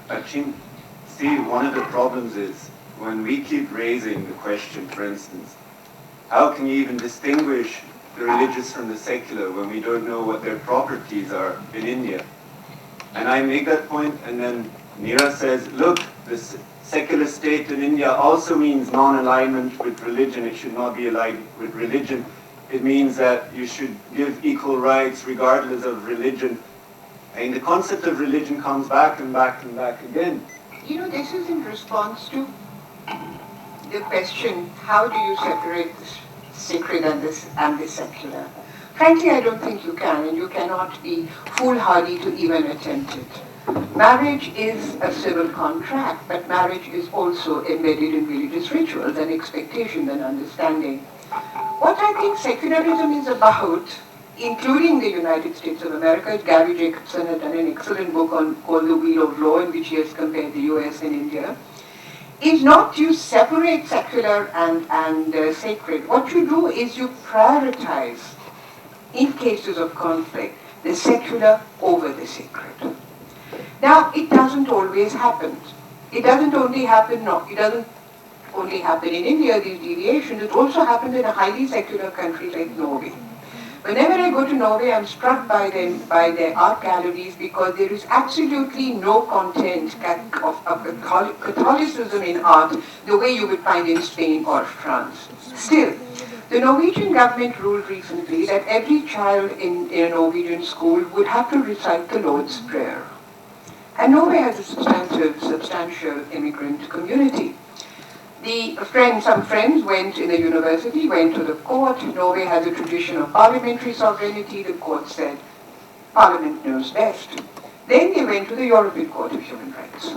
Actually, see, one of the problems is when we keep raising the question, for instance, how can you even distinguish the religious from the secular when we don't know what their properties are in India? And I make that point, and then Neera says, look, this secular state in India also means non-alignment with religion. It should not be aligned with religion. It means that you should give equal rights regardless of religion. And the concept of religion comes back and back and back again. You know, this is in response to the question, how do you separate the sacred and the secular? Frankly, I don't think you can, and you cannot be foolhardy to even attempt it. Marriage is a civil contract, but marriage is also embedded in religious rituals and expectations and understanding. What I think secularism is about, including the United States of America, Gary Jacobson has done an excellent book called The Wheel of Law, in which he has compared the US and India, is not you separate secular and sacred. What you do is you prioritize, in cases of conflict, the secular over the sacred. Now, it doesn't always happen. It doesn't only happen in India, these deviations. It also happens in a highly secular country like Norway. Whenever I go to Norway, I'm struck by their art galleries, because there is absolutely no content of Catholicism in art the way you would find in Spain or France. Still, the Norwegian government ruled recently that every child in a Norwegian school would have to recite the Lord's Prayer. And Norway has a substantial immigrant community. Some friends went in the university, went to the court. Norway has a tradition of parliamentary sovereignty. The court said, Parliament knows best. Then they went to the European Court of Human Rights.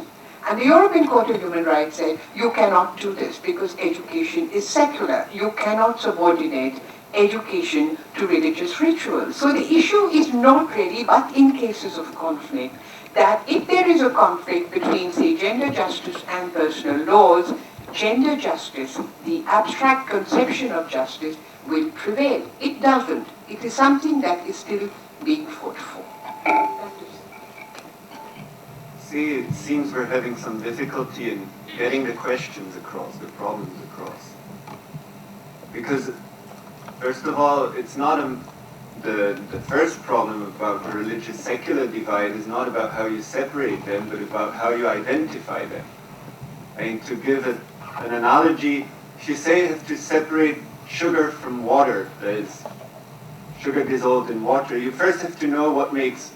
And the European Court of Human Rights said, you cannot do this because education is secular. You cannot subordinate education to religious rituals. So the issue is not really, but in cases of conflict, that if there is a conflict between, say, gender justice and personal laws, gender justice, the abstract conception of justice, will prevail. It doesn't. It is something that is still being fought for. See, it seems we're having some difficulty in getting the questions across, the problems across. Because, first of all, it's not the first problem about the religious secular divide is not about how you separate them, but about how you identify them. And to give an analogy, if you say you have to separate sugar from water, that is, sugar dissolved in water, you first have to know what makes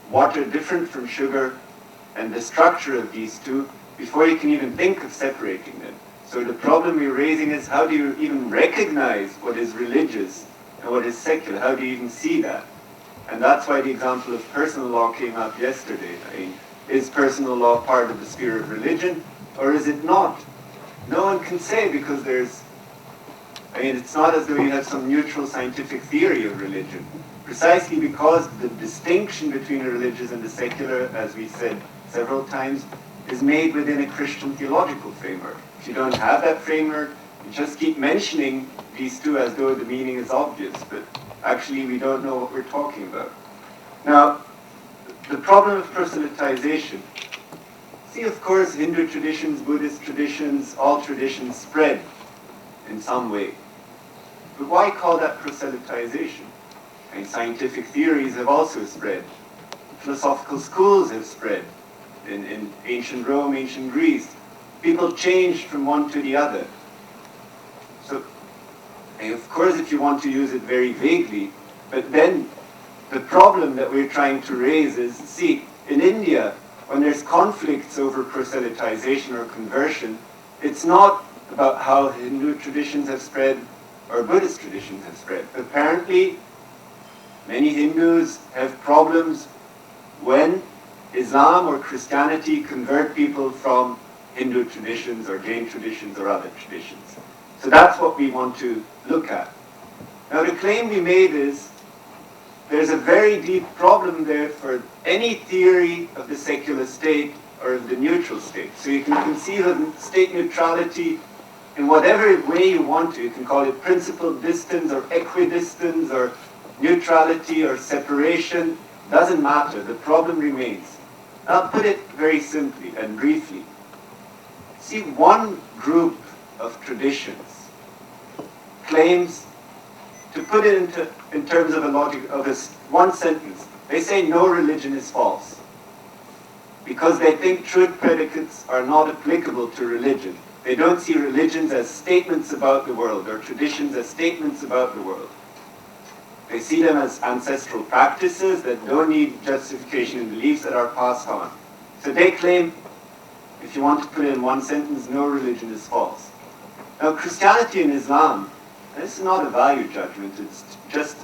water different from sugar and the structure of these two before you can even think of separating them. So the problem you're raising is, how do you even recognize what is religious and what is secular? How do you even see that? And that's why the example of personal law came up yesterday. I mean, is personal law part of the sphere of religion, or is it not? No one can say, because it's not as though you have some neutral scientific theory of religion. Precisely because the distinction between the religious and the secular, as we said several times, is made within a Christian theological framework. If you don't have that framework, you just keep mentioning these two as though the meaning is obvious, but actually we don't know what we're talking about. Now, the problem of proselytization. See, of course, Hindu traditions, Buddhist traditions, all traditions spread in some way. But why call that proselytization? And scientific theories have also spread. Philosophical schools have spread in ancient Rome, ancient Greece. People changed from one to the other. So, and of course, if you want to use it very vaguely, but then the problem that we're trying to raise is, see, in India, when there's conflicts over proselytization or conversion, it's not about how Hindu traditions have spread or Buddhist traditions have spread. Apparently, many Hindus have problems when Islam or Christianity convert people from Hindu traditions or Jain traditions or other traditions. So that's what we want to look at. Now, the claim we made is there's a very deep problem there for any theory of the secular state or of the neutral state. So you can conceive of state neutrality in whatever way you want to. You can call it principal distance or equidistance or neutrality or separation. Doesn't matter. The problem remains. I'll put it very simply and briefly. See, one group of traditions claims, to put it in terms of a logic of one sentence, they say no religion is false because they think truth predicates are not applicable to religion. They don't see religions as statements about the world or traditions as statements about the world. They see them as ancestral practices that don't need justification in beliefs that are passed on. So they claim, if you want to put it in one sentence, no religion is false. Now, Christianity and Islam, this is not a value judgment, it's just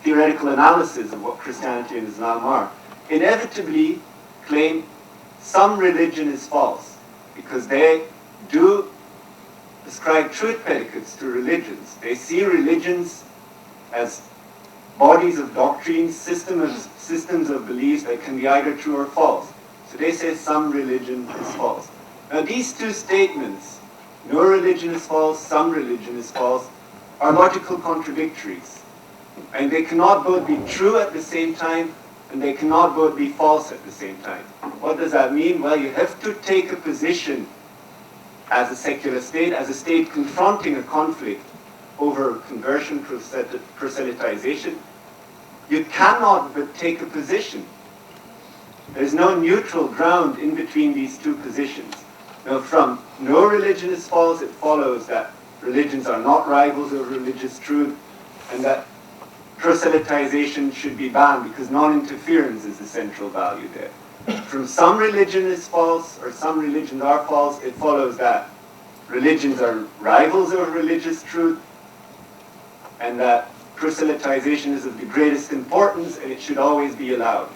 theoretical analysis of what Christianity and Islam are, inevitably claim some religion is false because they do ascribe truth predicates to religions. They see religions as bodies of doctrines, systems of beliefs that can be either true or false. So they say some religion is false. Now these two statements, no religion is false, some religion is false, are logical contradictories. And they cannot both be true at the same time, and they cannot both be false at the same time. What does that mean? Well, you have to take a position as a secular state, as a state confronting a conflict over conversion, proselytization. You cannot but take a position. There's no neutral ground in between these two positions. Now, from no religion is false, it follows that religions are not rivals of religious truth, and that proselytization should be banned because non-interference is the central value there. From some religion is false, or some religions are false, it follows that religions are rivals of religious truth, and that proselytization is of the greatest importance, and it should always be allowed.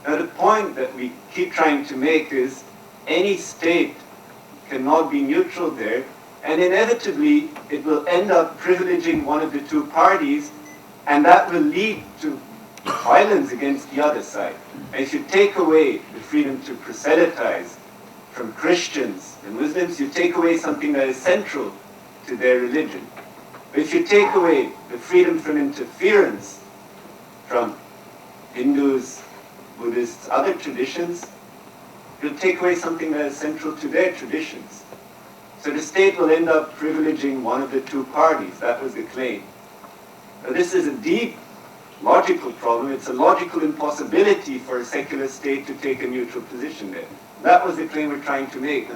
Now, the point that we keep trying to make is any state cannot be neutral there, and inevitably it will end up privileging one of the two parties, and that will lead to violence against the other side. And if you take away the freedom to proselytize from Christians and Muslims, you take away something that is central to their religion. But if you take away the freedom from interference from Hindus, Buddhists, other traditions, you'll take away something that is central to their traditions. So the state will end up privileging one of the two parties. That was the claim. Now, this is a deep logical problem. It's a logical impossibility for a secular state to take a neutral position there. That was the claim we're trying to make.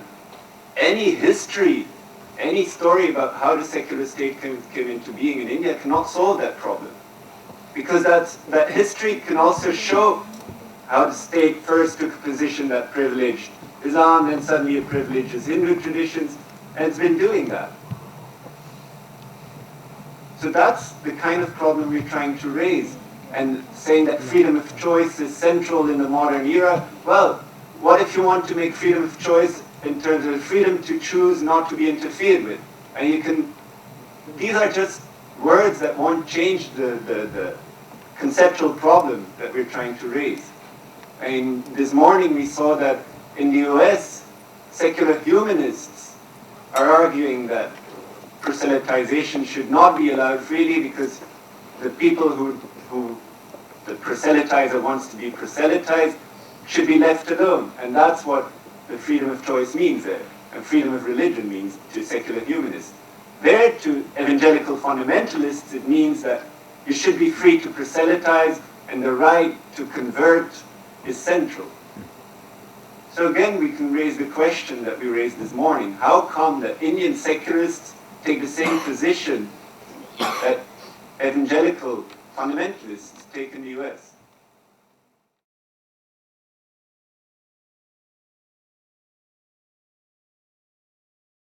Any history, any story about how the secular state came into being in India cannot solve that problem. Because that history can also show how the state first took a position that privileged Islam, then suddenly it privileges Hindu traditions, and it's been doing that. So that's the kind of problem we're trying to raise. And saying that freedom of choice is central in the modern era, well, what if you want to make freedom of choice in terms of freedom to choose not to be interfered with? And you can, these are just words that won't change the conceptual problem that we're trying to raise. I mean, this morning we saw that in the US, secular humanists are arguing that proselytization should not be allowed freely because the people who the proselytizer wants to be proselytized should be left alone. And that's what the freedom of choice means there, and freedom of religion means to secular humanists. There, to evangelical fundamentalists, it means that you should be free to proselytize, and the right to convert is central. So again, we can raise the question that we raised this morning. How come that Indian secularists take the same position that evangelical fundamentalists take in the US?